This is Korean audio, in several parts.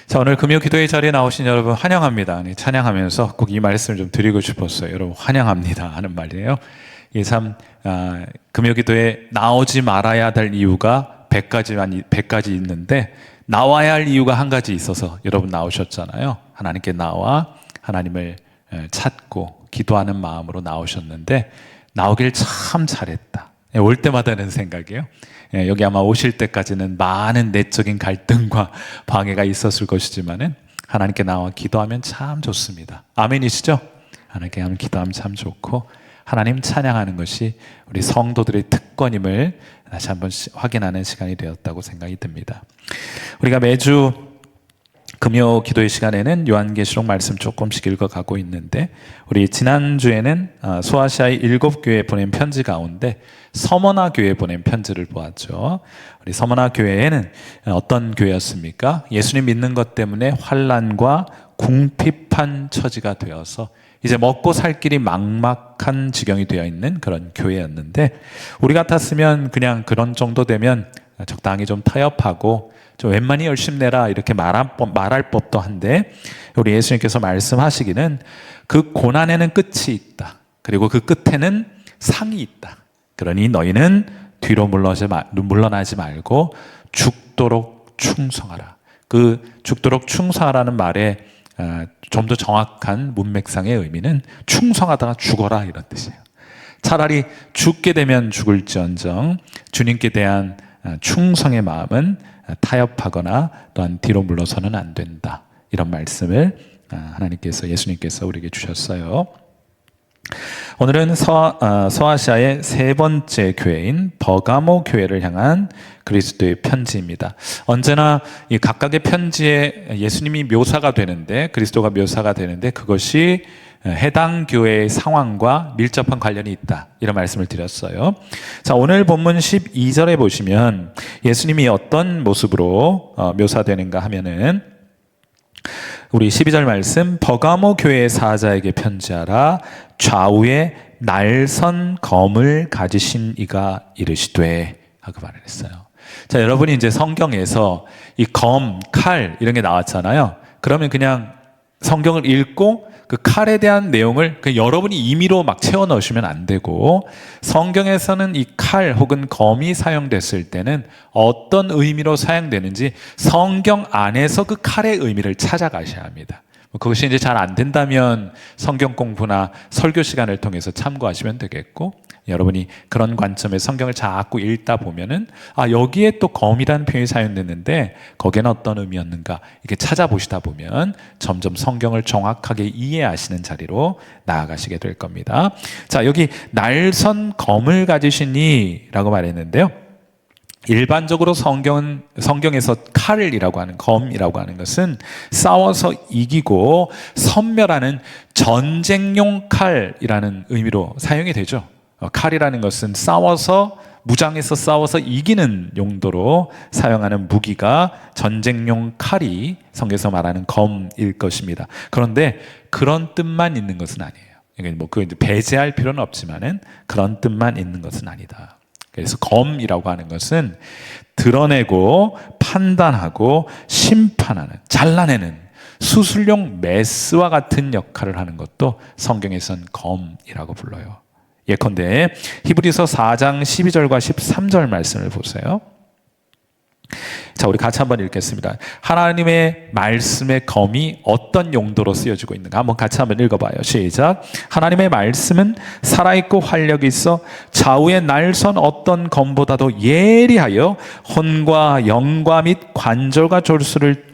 자, 오늘 금요 기도의 자리에 나오신 여러분 환영합니다. 찬양하면서 꼭 이 말씀을 좀 드리고 싶었어요. 여러분 환영합니다 하는 말이에요. 이게 참 금요 기도에 나오지 말아야 될 이유가 100가지 있는데 나와야 할 이유가 한 가지 있어서 여러분 나오셨잖아요. 하나님께 나와 하나님을 찾고 기도하는 마음으로 나오셨는데 나오길 참 잘했다. 올 때마다는 생각이에요. 여기 아마 오실 때까지는 많은 내적인 갈등과 방해가 있었을 것이지만은 하나님께 나와 기도하면 참 좋습니다. 아멘이시죠? 하나님께 하면 기도하면 참 좋고 하나님 찬양하는 것이 우리 성도들의 특권임을 다시 한번 확인하는 시간이 되었다고 생각이 듭니다. 우리가 매주 금요 기도의 시간에는 요한계시록 말씀 조금씩 읽어가고 있는데 우리 지난주에는 소아시아의 7교회에 보낸 편지 가운데 서머나 교회에 보낸 편지를 보았죠. 우리 서머나 교회에는 어떤 교회였습니까? 예수님 믿는 것 때문에 환난과 궁핍한 처지가 되어서 이제 먹고 살 길이 막막한 지경이 되어 있는 그런 교회였는데 우리 같았으면 그냥 그런 정도 되면 적당히 좀 타협하고 좀 웬만히 열심히 내라 이렇게 말할 법도 한데 우리 예수님께서 말씀하시기는 그 고난에는 끝이 있다. 그리고 그 끝에는 상이 있다. 그러니 너희는 뒤로 물러나지 말고 죽도록 충성하라. 그 죽도록 충성하라는 말에 좀 더 정확한 문맥상의 의미는 충성하다가 죽어라 이런 뜻이에요. 차라리 죽게 되면 죽을지언정 주님께 대한 충성의 마음은 타협하거나 또한 뒤로 물러서는 안 된다. 이런 말씀을 예수님께서 우리에게 주셨어요. 오늘은 소아시아의 세 번째 교회인 버가모 교회를 향한 그리스도의 편지입니다. 언제나 이 각각의 편지에 예수님이 묘사가 되는데 그리스도가 묘사가 되는데 그것이 해당 교회의 상황과 밀접한 관련이 있다. 이런 말씀을 드렸어요. 자, 오늘 본문 12절에 보시면 예수님이 어떤 모습으로 묘사되는가 하면은 우리 12절 말씀 버가모 교회의 사자에게 편지하라. 좌우에 날선 검을 가지신 이가 이르시되 하고 말을 했어요. 자, 여러분이 이제 성경에서 이 검, 칼 이런 게 나왔잖아요. 그러면 그냥 성경을 읽고 그 칼에 대한 내용을 여러분이 임의로 막 채워 넣으시면 안 되고 성경에서는 이 칼 혹은 검이 사용됐을 때는 어떤 의미로 사용되는지 성경 안에서 그 칼의 의미를 찾아가셔야 합니다. 그것이 이제 잘 안 된다면 성경 공부나 설교 시간을 통해서 참고하시면 되겠고 여러분이 그런 관점에 성경을 자꾸 읽다 보면은 여기에 또 검이라는 표현이 사용됐는데 거기에는 어떤 의미였는가 이렇게 찾아보시다 보면 점점 성경을 정확하게 이해하시는 자리로 나아가시게 될 겁니다. 자, 여기 날선 검을 가지시니 라고 말했는데요. 일반적으로 성경에서 칼이라고 하는 검이라고 하는 것은 싸워서 이기고 섬멸하는 전쟁용 칼이라는 의미로 사용이 되죠. 칼이라는 것은 무장해서 싸워서 이기는 용도로 사용하는 무기가 전쟁용 칼이 성경에서 말하는 검일 것입니다. 그런데 그런 뜻만 있는 것은 아니에요. 그걸 배제할 필요는 없지만은 그런 뜻만 있는 것은 아니다. 그래서 검이라고 하는 것은 드러내고 판단하고 심판하는, 잘라내는 수술용 메스와 같은 역할을 하는 것도 성경에선 검이라고 불러요. 예컨대 히브리서 4장 12절과 13절 말씀을 보세요. 자, 우리 같이 한번 읽겠습니다. 하나님의 말씀의 검이 어떤 용도로 쓰여지고 있는가 한번 같이 한번 읽어봐요. 시작. 하나님의 말씀은 살아있고 활력이 있어 좌우의 날선 어떤 검보다도 예리하여 혼과 영과 및 관절과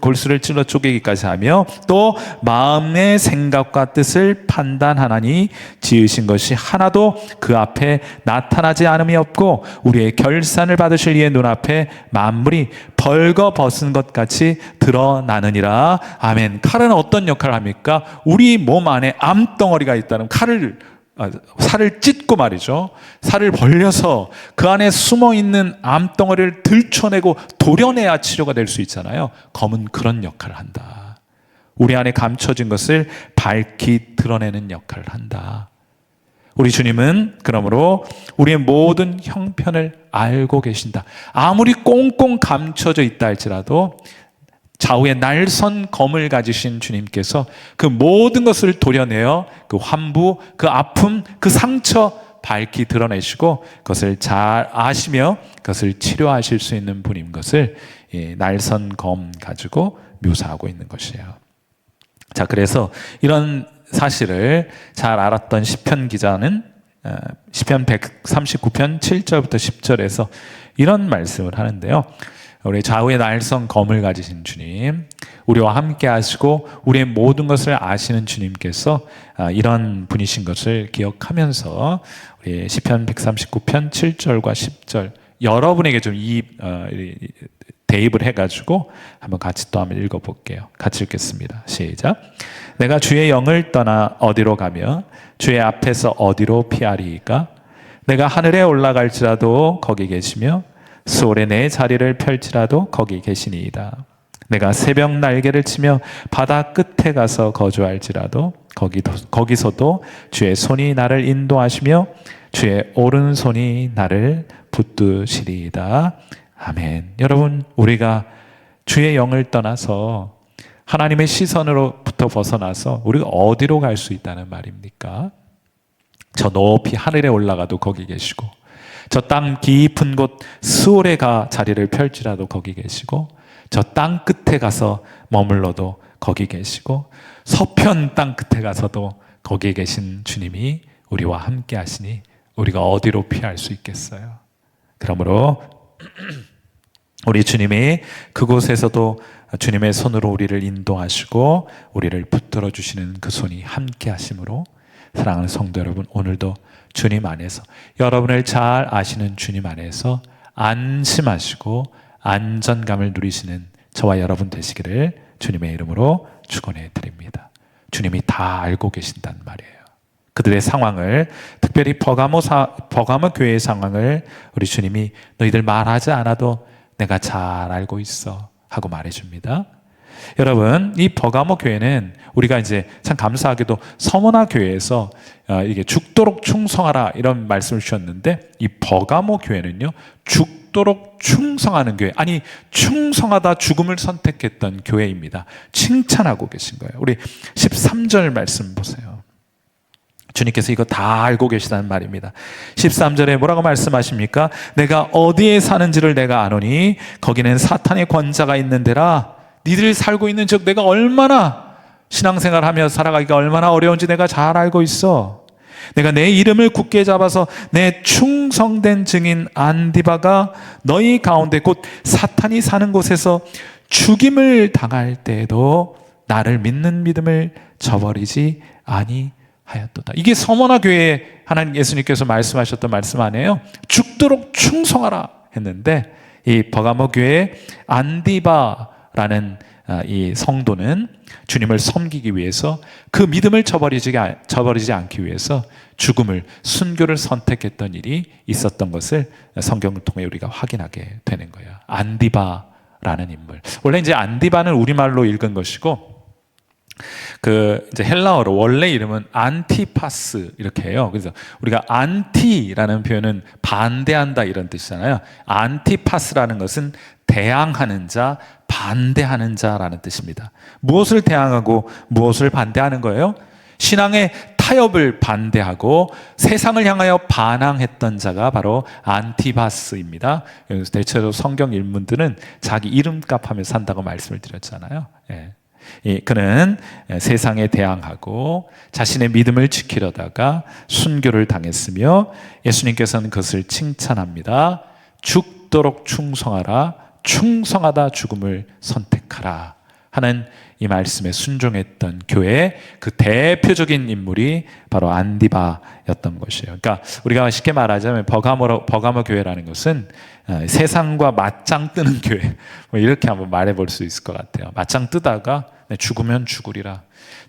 골수를 찔러 쪼개기까지 하며 또 마음의 생각과 뜻을 판단하나니 지으신 것이 하나도 그 앞에 나타나지 않음이 없고 우리의 결산을 받으실 이의 눈앞에 만물이 벌거벗은 것 같이 드러나느니라. 아멘. 칼은 어떤 역할을 합니까? 우리 몸 안에 암덩어리가 있다는 살을 찢고 말이죠. 살을 벌려서 그 안에 숨어있는 암덩어리를 들춰내고 도려내야 치료가 될 수 있잖아요. 검은 그런 역할을 한다. 우리 안에 감춰진 것을 밝히 드러내는 역할을 한다. 우리 주님은 그러므로 우리의 모든 형편을 알고 계신다. 아무리 꽁꽁 감춰져 있다 할지라도 좌우에 날선 검을 가지신 주님께서 그 모든 것을 도려내어 그 환부, 그 아픔, 그 상처 밝히 드러내시고 그것을 잘 아시며 그것을 치료하실 수 있는 분인 것을 날선 검 가지고 묘사하고 있는 것이에요. 자, 그래서 이런 사실을 잘 알았던 시편 기자는 시편 139편 7절부터 10절에서 이런 말씀을 하는데요. 우리 좌우에 날선 검을 가지신 주님, 우리와 함께 하시고 우리의 모든 것을 아시는 주님께서 이런 분이신 것을 기억하면서 우리 시편 139편 7절과 10절 여러분에게 좀 대입을 해가지고 한번 같이 또 한번 읽어볼게요. 같이 읽겠습니다. 시작. 내가 주의 영을 떠나 어디로 가며 주의 앞에서 어디로 피하리이까? 내가 하늘에 올라갈지라도 거기 계시며 수월에 내 자리를 펼치라도 거기 계시니이다. 내가 새벽 날개를 치며 바다 끝에 가서 거주할지라도 거기서도 주의 손이 나를 인도하시며 주의 오른손이 나를 붙드시리이다. 아멘. 여러분, 우리가 주의 영을 떠나서 하나님의 시선으로부터 벗어나서 우리가 어디로 갈 수 있다는 말입니까? 저 높이 하늘에 올라가도 거기 계시고, 저 땅 깊은 곳 스올에 가 자리를 펼치라도 거기 계시고, 저 땅 끝에 가서 머물러도 거기 계시고, 서편 땅 끝에 가서도 거기에 계신 주님이 우리와 함께 하시니 우리가 어디로 피할 수 있겠어요? 그러므로 우리 주님이 그곳에서도 주님의 손으로 우리를 인도하시고 우리를 붙들어 주시는 그 손이 함께 하심으로, 사랑하는 성도 여러분, 오늘도 주님 안에서, 여러분을 잘 아시는 주님 안에서 안심하시고 안전감을 누리시는 저와 여러분 되시기를 주님의 이름으로 축원해 드립니다. 주님이 다 알고 계신단 말이에요. 그들의 상황을, 특별히 버가모 교회의 상황을 우리 주님이 너희들 말하지 않아도 내가 잘 알고 있어 하고 말해줍니다. 여러분, 이 버가모 교회는 우리가 이제 참 감사하게도 서머나 교회에서 이게 죽도록 충성하라 이런 말씀을 주셨는데, 이 버가모 교회는요, 죽도록 충성하는 교회, 아니 충성하다 죽음을 선택했던 교회입니다. 칭찬하고 계신 거예요. 우리 13절 말씀 보세요. 주님께서 이거 다 알고 계시다는 말입니다. 13절에 뭐라고 말씀하십니까? 내가 어디에 사는지를 내가 아노니 거기는 사탄의 권자가 있는 데라. 니들이 살고 있는 즉 내가 얼마나 신앙생활하며 살아가기가 얼마나 어려운지 내가 잘 알고 있어. 내가 내 이름을 굳게 잡아서 내 충성된 증인 안디바가 너희 가운데 곧 사탄이 사는 곳에서 죽임을 당할 때에도 나를 믿는 믿음을 저버리지 아니하였도다. 이게 서머나 교회에 하나님 예수님께서 말씀하셨던 말씀 아니에요? 죽도록 충성하라 했는데, 이 버가모 교회의 안디바라는 이 성도는 주님을 섬기기 위해서 그 믿음을 저버리지 않기 위해서 죽음을, 순교를 선택했던 일이 있었던 것을 성경을 통해 우리가 확인하게 되는 거예요. 안디바라는 인물. 원래 이제 안디바는 우리말로 읽은 것이고, 그 이제 헬라어로 원래 이름은 안티파스 이렇게 해요. 그래서 우리가 안티라는 표현은 반대한다 이런 뜻이잖아요. 안티파스라는 것은 대항하는 자, 반대하는 자라는 뜻입니다. 무엇을 대항하고 무엇을 반대하는 거예요? 신앙의 타협을 반대하고 세상을 향하여 반항했던 자가 바로 안티바스입니다. 그래서 대체로 성경 인물들은 자기 이름값 하며 산다고 말씀을 드렸잖아요. 예. 그는 세상에 대항하고 자신의 믿음을 지키려다가 순교를 당했으며, 예수님께서는 그것을 칭찬합니다. 죽도록 충성하라, 충성하다 죽음을 선택하라 하는 이 말씀에 순종했던 교회의 그 대표적인 인물이 바로 안디바였던 것이에요. 그러니까 우리가 쉽게 말하자면 버가모 교회라는 것은 세상과 맞짱 뜨는 교회, 뭐 이렇게 한번 말해볼 수 있을 것 같아요. 맞짱 뜨다가 죽으면 죽으리라.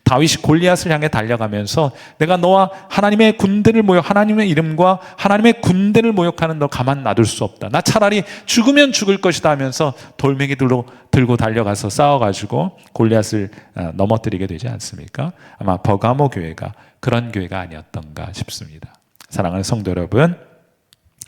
다윗이 골리앗을 향해 달려가면서 내가 너와 하나님의 군대를 하나님의 이름과 하나님의 군대를 모욕하는 너 가만 놔둘 수 없다. 나 차라리 죽으면 죽을 것이다 하면서 돌멩이 들고 달려가서 싸워가지고 골리앗을 넘어뜨리게 되지 않습니까? 아마 버가모 교회가 그런 교회가 아니었던가 싶습니다. 사랑하는 성도 여러분,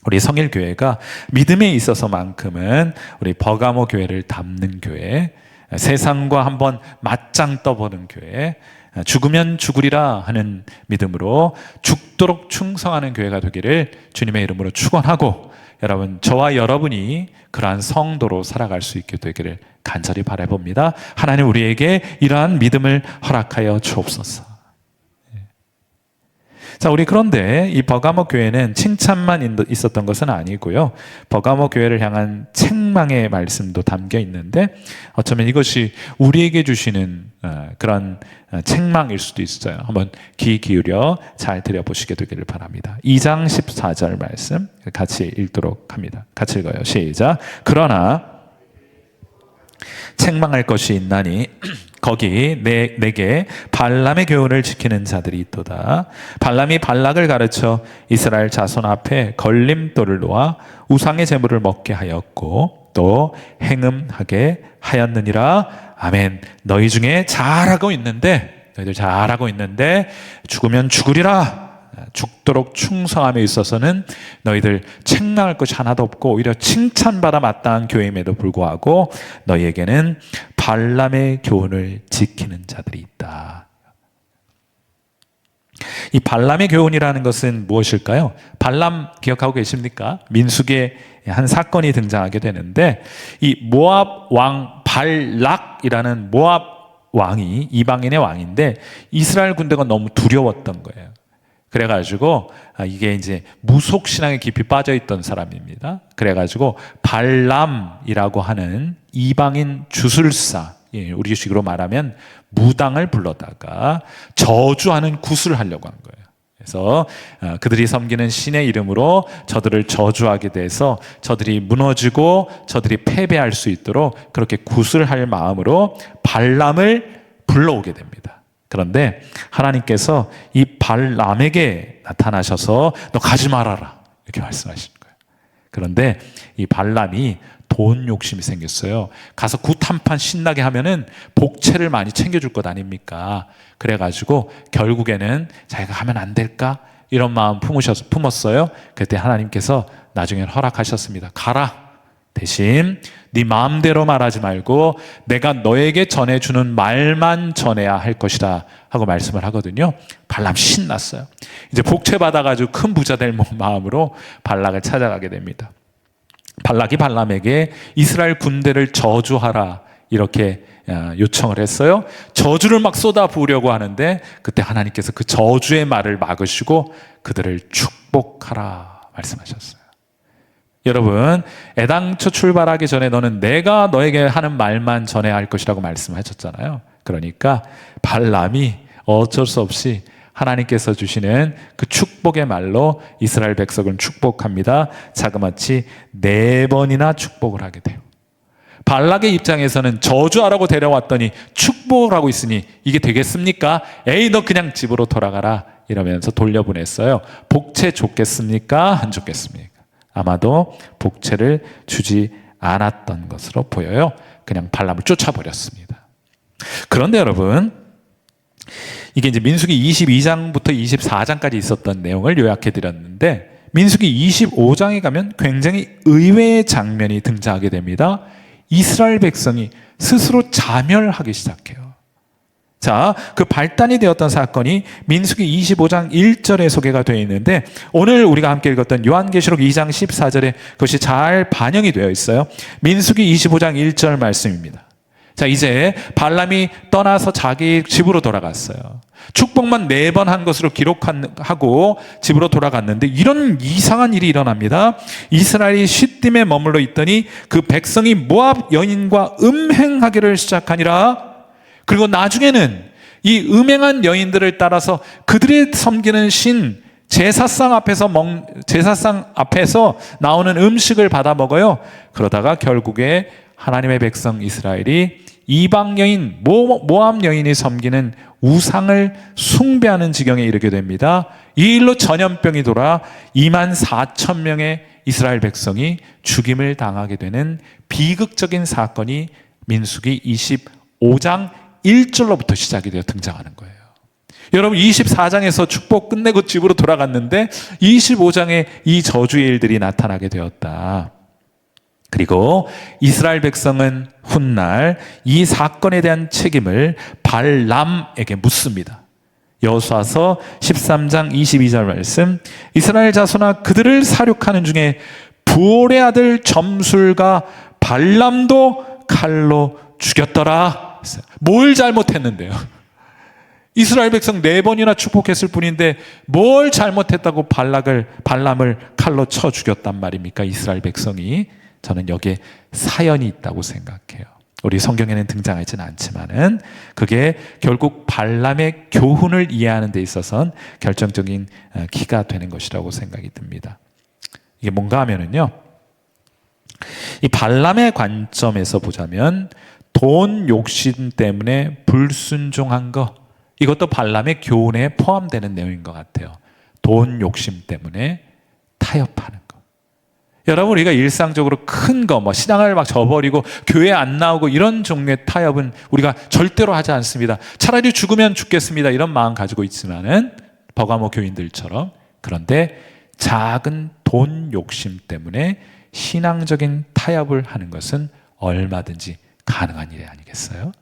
우리 성일교회가 믿음에 있어서만큼은 우리 버가모 교회를 닮는 교회, 세상과 한번 맞짱 떠보는 교회, 죽으면 죽으리라 하는 믿음으로 죽도록 충성하는 교회가 되기를 주님의 이름으로 축원하고, 여러분, 저와 여러분이 그러한 성도로 살아갈 수 있게 되기를 간절히 바라봅니다. 하나님 우리에게 이러한 믿음을 허락하여 주옵소서. 자, 우리 그런데 이 버가모 교회는 칭찬만 있었던 것은 아니고요. 버가모 교회를 향한 책망의 말씀도 담겨 있는데, 어쩌면 이것이 우리에게 주시는 그런 책망일 수도 있어요. 한번 귀 기울여 잘 들여보시게 되기를 바랍니다. 2장 14절 말씀 같이 읽도록 합니다. 같이 읽어요. 시작. 그러나 책망할 것이 있나니 거기 내게 발람의 교훈을 지키는 자들이 있도다. 발람이 발락을 가르쳐 이스라엘 자손 앞에 걸림돌을 놓아 우상의 제물을 먹게 하였고 또 행음하게 하였느니라. 아멘. 너희들 잘하고 있는데 죽으면 죽으리라. 죽도록 충성함에 있어서는 너희들 책망할 것이 하나도 없고 오히려 칭찬받아 마땅한 교회임에도 불구하고 너희에게는 발람의 교훈을 지키는 자들이 있다. 이 발람의 교훈이라는 것은 무엇일까요? 발람 기억하고 계십니까? 민수기에 한 사건이 등장하게 되는데, 이 모압 왕 발락이라는 모압 왕이 이방인의 왕인데 이스라엘 군대가 너무 두려웠던 거예요. 그래가지고 이게 이제 무속신앙에 깊이 빠져있던 사람입니다. 그래가지고 발람이라고 하는 이방인 주술사, 우리식으로 말하면 무당을 불러다가 저주하는 굿을 하려고 한 거예요. 그래서 그들이 섬기는 신의 이름으로 저들을 저주하게 돼서 저들이 무너지고 저들이 패배할 수 있도록 그렇게 굿을 할 마음으로 발람을 불러오게 됩니다. 그런데 하나님께서 이 발람에게 나타나셔서 너 가지 말아라 이렇게 말씀하시는 거예요. 그런데 이 발람이 돈 욕심이 생겼어요. 가서 굿 한 판 신나게 하면은 복채를 많이 챙겨줄 것 아닙니까? 그래가지고 결국에는 자기가 하면 안 될까? 이런 마음 품었어요. 그때 하나님께서 나중에 허락하셨습니다. 가라. 대신 네 마음대로 말하지 말고 내가 너에게 전해주는 말만 전해야 할 것이다 하고 말씀을 하거든요. 발람 신났어요. 이제 복채 받아가지고 큰 부자 될 마음으로 발락을 찾아가게 됩니다. 발락이 발람에게 이스라엘 군대를 저주하라 이렇게 요청을 했어요. 저주를 막 쏟아 부으려고 하는데 그때 하나님께서 그 저주의 말을 막으시고 그들을 축복하라 말씀하셨어요. 여러분, 애당초 출발하기 전에 너는 내가 너에게 하는 말만 전해야 할 것이라고 말씀하셨잖아요. 그러니까 발람이 어쩔 수 없이 하나님께서 주시는 그 축복의 말로 이스라엘 백성을 축복합니다. 자그마치 4번이나 축복을 하게 돼요. 발락의 입장에서는 저주하라고 데려왔더니 축복을 하고 있으니 이게 되겠습니까? 에이, 너 그냥 집으로 돌아가라 이러면서 돌려보냈어요. 복채 줬겠습니까? 안 줬겠습니까? 아마도 복채를 주지 않았던 것으로 보여요. 그냥 발람을 쫓아버렸습니다. 그런데 여러분, 이게 이제 민수기 22장부터 24장까지 있었던 내용을 요약해 드렸는데, 민수기 25장에 가면 굉장히 의외의 장면이 등장하게 됩니다. 이스라엘 백성이 스스로 자멸하기 시작해요. 자, 그 발단이 되었던 사건이 민수기 25장 1절에 소개가 되어 있는데, 오늘 우리가 함께 읽었던 요한계시록 2장 14절에 그것이 잘 반영이 되어 있어요. 민수기 25장 1절 말씀입니다. 자, 이제 발람이 떠나서 자기 집으로 돌아갔어요. 축복만 4번 한 것으로 기록하고 집으로 돌아갔는데 이런 이상한 일이 일어납니다. 이스라엘이 쉿딤에 머물러 있더니 그 백성이 모압 여인과 음행하기를 시작하니라. 그리고 나중에는 이 음행한 여인들을 따라서 그들이 섬기는 신 제사상 앞에서 나오는 음식을 받아 먹어요. 그러다가 결국에 하나님의 백성 이스라엘이 이방 여인, 모압 여인이 섬기는 우상을 숭배하는 지경에 이르게 됩니다. 이 일로 전염병이 돌아 24,000명의 이스라엘 백성이 죽임을 당하게 되는 비극적인 사건이 민수기 25장 1절로부터 시작이 되어 등장하는 거예요. 여러분, 24장에서 축복 끝내고 집으로 돌아갔는데 25장에 이 저주의 일들이 나타나게 되었다. 그리고 이스라엘 백성은 훗날 이 사건에 대한 책임을 발람에게 묻습니다. 여호수아서 13장 22절 말씀, 이스라엘 자손아 그들을 사륙하는 중에 부올의 아들 점술과 발람도 칼로 죽였더라. 뭘 잘못했는데요? 이스라엘 백성 4번이나 축복했을 뿐인데 뭘 잘못했다고 발람을 칼로 쳐 죽였단 말입니까? 이스라엘 백성이. 저는 여기에 사연이 있다고 생각해요. 우리 성경에는 등장하지는 않지만은 그게 결국 발람의 교훈을 이해하는 데 있어서는 결정적인 키가 되는 것이라고 생각이 듭니다. 이게 뭔가 하면은요, 이 발람의 관점에서 보자면 돈 욕심 때문에 불순종한 거, 이것도 발람의 교훈에 포함되는 내용인 것 같아요. 돈 욕심 때문에 타협하는 거. 여러분, 우리가 일상적으로 큰 거, 신앙을 막 저버리고 교회 안 나오고 이런 종류의 타협은 우리가 절대로 하지 않습니다. 차라리 죽으면 죽겠습니다, 이런 마음 가지고 있지만은 버가모 교인들처럼. 그런데 작은 돈 욕심 때문에 신앙적인 타협을 하는 것은 얼마든지 가능한 일이 아니겠어요?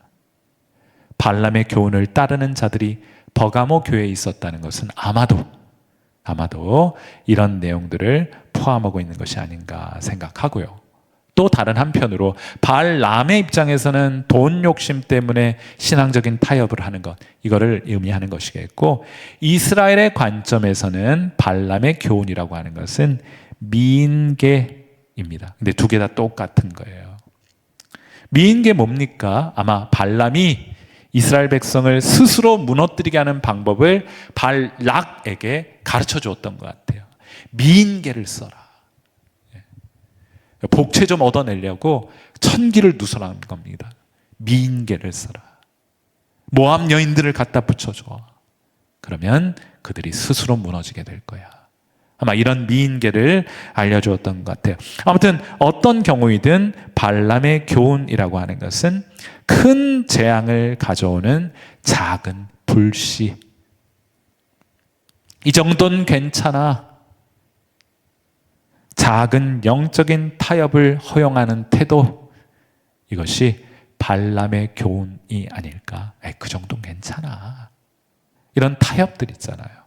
발람의 교훈을 따르는 자들이 버가모 교회에 있었다는 것은 아마도 이런 내용들을 포함하고 있는 것이 아닌가 생각하고요. 또 다른 한편으로 발람의 입장에서는 돈 욕심 때문에 신앙적인 타협을 하는 것, 이거를 의미하는 것이겠고, 이스라엘의 관점에서는 발람의 교훈이라고 하는 것은 미인계입니다. 근데 두 개 다 똑같은 거예요. 미인계 뭡니까? 아마 발람이 이스라엘 백성을 스스로 무너뜨리게 하는 방법을 발락에게 가르쳐 주었던 것 같아요. 미인계를 써라. 복채 좀 얻어내려고 천기를 누설하는 겁니다. 미인계를 써라. 모압 여인들을 갖다 붙여줘. 그러면 그들이 스스로 무너지게 될 거야. 아마 이런 미인계를 알려주었던 것 같아요. 아무튼 어떤 경우이든 발람의 교훈이라고 하는 것은 큰 재앙을 가져오는 작은 불씨, 이 정도는 괜찮아, 작은 영적인 타협을 허용하는 태도, 이것이 발람의 교훈이 아닐까. 그 정도는 괜찮아, 이런 타협들 있잖아요.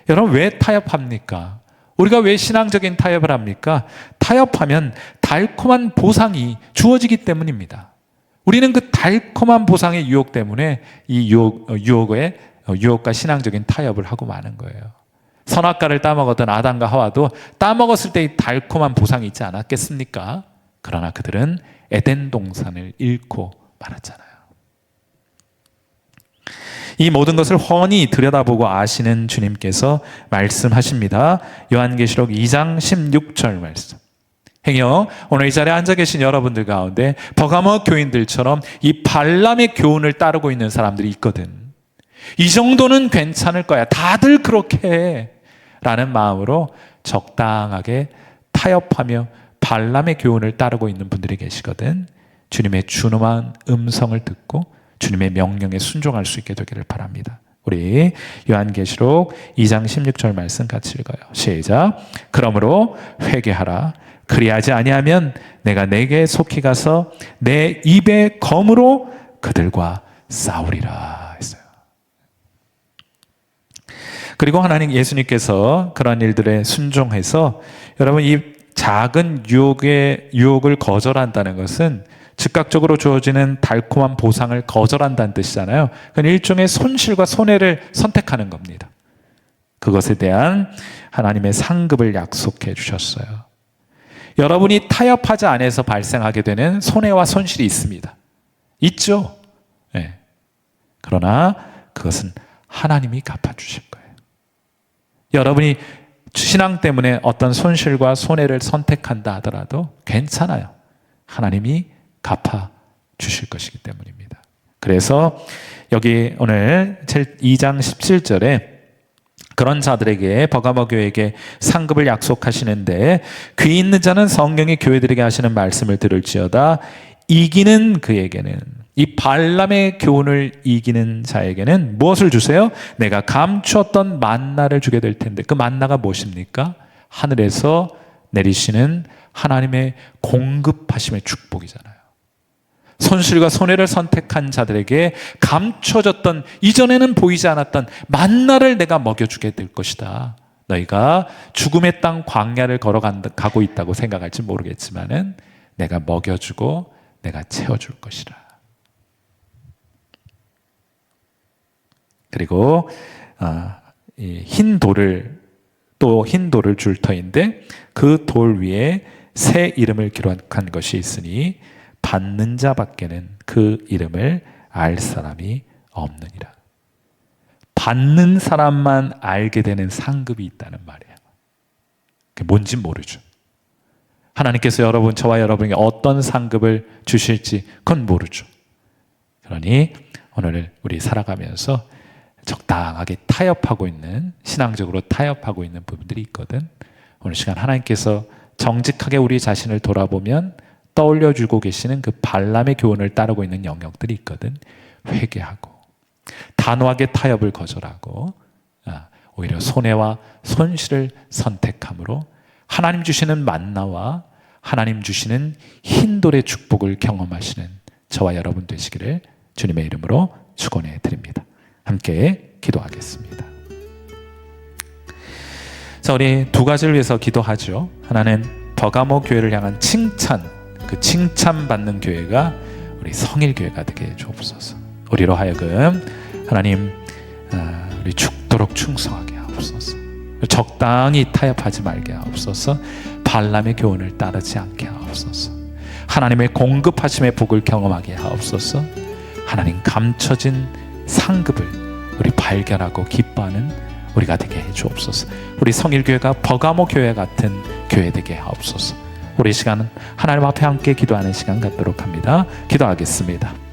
여러분, 왜 타협합니까? 우리가 왜 신앙적인 타협을 합니까? 타협하면 달콤한 보상이 주어지기 때문입니다. 우리는 그 달콤한 보상의 유혹 때문에 이 유혹과 신앙적인 타협을 하고 마는 거예요. 선악과를 따먹었던 아담과 하와도 따먹었을 때 이 달콤한 보상이 있지 않았겠습니까? 그러나 그들은 에덴 동산을 잃고 말았잖아요. 이 모든 것을 훤히 들여다보고 아시는 주님께서 말씀하십니다. 요한계시록 2장 16절 말씀. 행여 오늘 이 자리에 앉아 계신 여러분들 가운데 버가모 교인들처럼 이 발람의 교훈을 따르고 있는 사람들이 있거든. 이 정도는 괜찮을 거야, 다들 그렇게 해, 라는 마음으로 적당하게 타협하며 발람의 교훈을 따르고 있는 분들이 계시거든. 주님의 준엄한 음성을 듣고 주님의 명령에 순종할 수 있게 되기를 바랍니다. 우리 요한계시록 2장 16절 말씀 같이 읽어요. 시작. 그러므로 회개하라. 그리하지 아니하면 내가 내게 속히 가서 내 입의 검으로 그들과 싸우리라 했어요. 그리고 하나님, 예수님께서 그런 일들에 순종해서, 여러분, 이 작은 유혹을 거절한다는 것은 즉각적으로 주어지는 달콤한 보상을 거절한다는 뜻이잖아요. 그건 일종의 손실과 손해를 선택하는 겁니다. 그것에 대한 하나님의 상급을 약속해 주셨어요. 여러분이 타협하지 않아서 발생하게 되는 손해와 손실이 있습니다. 있죠? 네. 그러나 그것은 하나님이 갚아주실 거예요. 여러분이 신앙 때문에 어떤 손실과 손해를 선택한다 하더라도 괜찮아요. 하나님이 갚아주실 것이기 때문입니다. 그래서 여기 오늘 2장 17절에 그런 자들에게, 버가모 교회에게 상급을 약속하시는데, 귀 있는 자는 성령이 교회들에게 하시는 말씀을 들을지어다. 이기는 그에게는, 이 발람의 교훈을 이기는 자에게는 무엇을 주세요? 내가 감추었던 만나를 주게 될 텐데, 그 만나가 무엇입니까? 하늘에서 내리시는 하나님의 공급하심의 축복이잖아요. 손실과 손해를 선택한 자들에게 감춰졌던, 이전에는 보이지 않았던 만나를 내가 먹여주게 될 것이다. 너희가 죽음의 땅 광야를 걸어가고 있다고 생각할지 모르겠지만은 내가 먹여주고 내가 채워줄 것이라. 그리고 이 흰 돌을, 또 흰 돌을 줄 터인데 그 돌 위에 새 이름을 기록한 것이 있으니 받는 자밖에는 그 이름을 알 사람이 없느니라. 받는 사람만 알게 되는 상급이 있다는 말이에요. 그게 뭔지 모르죠. 하나님께서 저와 여러분에게 어떤 상급을 주실지 그건 모르죠. 그러니 오늘 우리 살아가면서 적당하게 타협하고 있는, 신앙적으로 타협하고 있는 부분들이 있거든. 오늘 시간 하나님께서 정직하게 우리 자신을 돌아보면 떠올려주고 계시는 그 발람의 교훈을 따르고 있는 영역들이 있거든. 회개하고 단호하게 타협을 거절하고 오히려 손해와 손실을 선택함으로 하나님 주시는 만나와 하나님 주시는 흰돌의 축복을 경험하시는 저와 여러분 되시기를 주님의 이름으로 축원해 드립니다. 함께 기도하겠습니다. 자, 우리 두 가지를 위해서 기도하죠. 하나는 버가모 교회를 향한 칭찬, 그 칭찬받는 교회가 우리 성일교회가 되게 주옵소서. 우리로 하여금 하나님 우리 죽도록 충성하게 하옵소서. 적당히 타협하지 말게 하옵소서. 발람의 교훈을 따르지 않게 하옵소서. 하나님의 공급하심의 복을 경험하게 하옵소서. 하나님 감춰진 상급을 우리 발견하고 기뻐하는 우리가 되게 해 주옵소서. 우리 성일교회가 버가모 교회 같은 교회 되게 하옵소서. 우리 시간은 하나님 앞에 함께 기도하는 시간 갖도록 합니다. 기도하겠습니다.